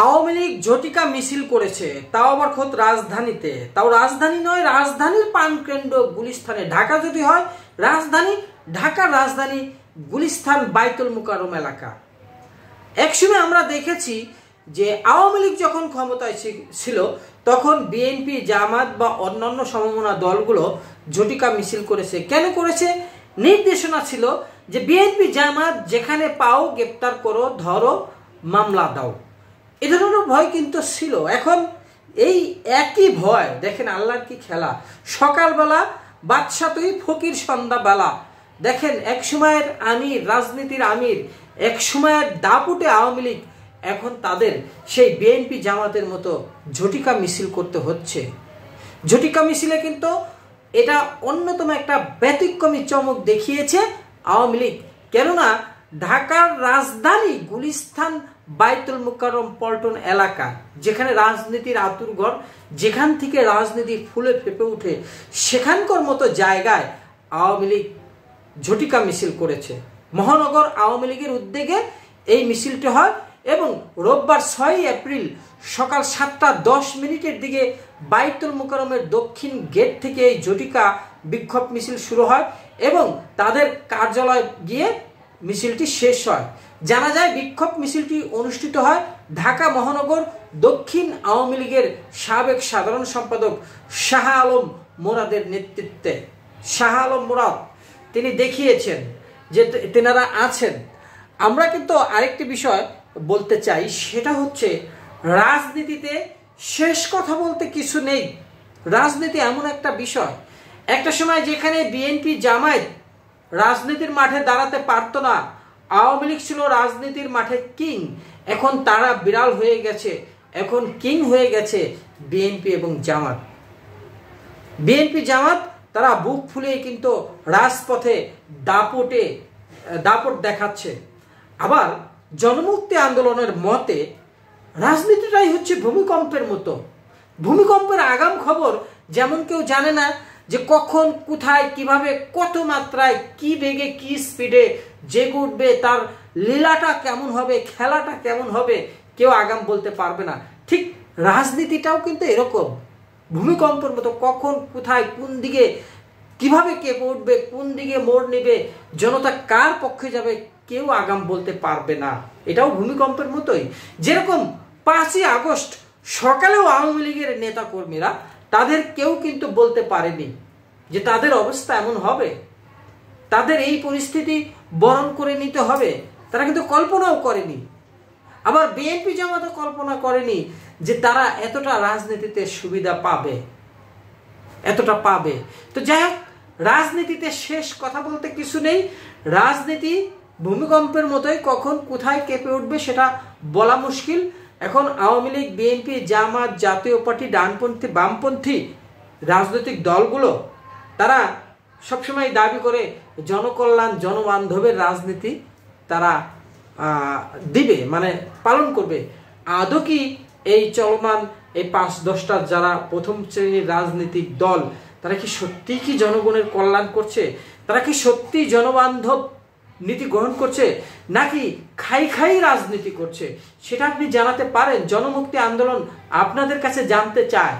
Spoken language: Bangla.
আওয়ামী লীগ ঝটিকা মিছিল করেছে, তাও আবার খোদ রাজধানীতে। তাও রাজধানী নয়, রাজধানীর প্রাণকেন্দ্র গুলিস্তানে। ঢাকা যদি হয় রাজধানী, ঢাকার রাজধানী গুলিস্তান বাইতুল মুকাররম এলাকা। একসময় আমরা দেখেছি যে আওয়ামী লীগ যখন ক্ষমতায় ছিল তখন বিএনপি, জামাত বা অন্যান্য সমমনা দলগুলো ঝটিকা মিছিল করেছে। কেন করেছে? নির্দেশনা ছিল যে বিএনপি, জামাত যেখানে পাও গ্রেপ্তার করো, ধরো, মামলা দাও। এ ধরনের ভয় কিন্তু ছিল। এখন এই একই ভয় দেখেন আল্লাহর কি খেলা। সকালবেলা বাদশা তুই ফকির, সন্ধ্যাবেলা দেখেন এক সময়ের আমির, রাজনীতির আমির, এক সময়ের দাপুটে আওয়ামী লীগ এখন তাদের সেই বিএনপি, জামাতের মতো ঝটিকা মিছিল করতে হচ্ছে। ঝটিকা মিছিলে কিন্তু এটা অন্যতম একটা ব্যতিক্রমী চমক দেখিয়েছে আওয়ামী লীগ। কেননা ঢাকার রাজধানী গুলিস্তান বাইতুল মুকাররম পল্টন এলাকা, যেখানে রাজনীতির আতুরঘর, যেখান থেকে রাজনীতি ফুলে ফেপে উঠে, সেখানকার মতো জায়গায় আওয়ামী লীগ ঝটিকা মিছিল করেছে। মহানগর আওয়ামী লীগের উদ্যোগে এই মিছিলটি হয় এবং রোববার 6 এপ্রিল সকাল 7:10 দিকে বাইতুল মুকাররমের দক্ষিণ গেট থেকে এই ঝটিকা বিক্ষোভ মিছিল শুরু হয় এবং তাদের কার্যালয় গিয়ে মিছিলটি শেষ হয়। জানা যায় বিক্ষোভ মিছিলটি অনুষ্ঠিত হয় ঢাকা মহানগর দক্ষিণ আওয়ামী লীগের সাবেক সাধারণ সম্পাদক শাহ আলম মোরাদের নেতৃত্বে। শাহ আলম মোরাদ তিনি দেখিয়েছেন যে তেনারা আছেন। আমরা কিন্তু আরেকটি বিষয় বলতে চাই, সেটা হচ্ছে রাজনীতিতে শেষ কথা বলতে কিছু নেই। রাজনীতি এমন একটা বিষয়, একটা সময় যেখানে বিএনপি, জামায়াত রাজনীতির মাঠে দাঁড়াতে পারতো না, আওয়ামী লীগ ছিল রাজনীতির মাঠে কিং, এখন তারা বিড়াল হয়ে গেছে, এখন কিং হয়ে গেছে বিএনপি এবং জামাত। বিএনপি, জামাত তারা বুক ফুলিয়ে কিন্তু রাজপথে দাপট দেখাচ্ছে। আবার জনমুক্তি আন্দোলনের মতে রাজনীতিটাই হচ্ছে ভূমিকম্পের মতো। ভূমিকম্পের আগাম খবর যেমন কেউ জানে না যে কখন, কোথায়, কিভাবে, কত মাত্রায়, কি বেগে, কি স্পিডে জেগে উঠবে, তার লীলাটা কেমন হবে, খেলাটা কেমন হবে, কেউ আগাম বলতে পারবে না। ঠিক রাজনীতিটাও কিন্তু এরকম ভূমিকম্পের মতো। কখন, কোথায়, কোন দিকে, কিভাবে কেঁপে উঠবে, কোন দিকে মোড় নেবে, জনতা কার পক্ষে যাবে, কেউ আগাম বলতে পারবে না। এটাও ভূমিকম্পের মতোই। যেরকম 5ই আগস্ট সকালেও আওয়ামী লীগের নেতা কর্মীরা তাদের কেউ কিন্তু বলতে পারেনি যে তাদের অবস্থা এমন হবে, তাদের এই পরিস্থিতি বরণ করে নিতে হবে। তারা কিন্তু কল্পনাও করেনি। আবার বিএনপি, জামাতও কল্পনা করেনি যে তারা এতটা রাজনীতিতে সুবিধা পাবে, এতটা পাবে। তো যাই হোক, রাজনীতিতে শেষ কথা বলতে কিছু নেই। রাজনীতি ভূমিকম্পের মতোই, কখন কোথায় কেঁপে উঠবে সেটা বলা মুশকিল। এখন আওয়ামী লীগ, বিএনপি, জামাত, জাতীয় পার্টি, ডানপন্থী, বামপন্থী রাজনৈতিক দলগুলো তারা সবসময় দাবি করে জনকল্যাণ, জনবান্ধবের রাজনীতি তারা দিবে, মানে পালন করবে। আদৌ কি এই চলমান এই 5-10টা যারা প্রথম শ্রেণীর রাজনৈতিক দল, তারা কি সত্যিই কি জনগণের কল্যাণ করছে? তারা কি সত্যি জনবান্ধব নীতি গ্রহণ করছে, নাকি খাই রাজনীতি করছে? সেটা আপনি জানাতে পারেন। জনমুক্তি আন্দোলন আপনাদের কাছে জানতে চায়।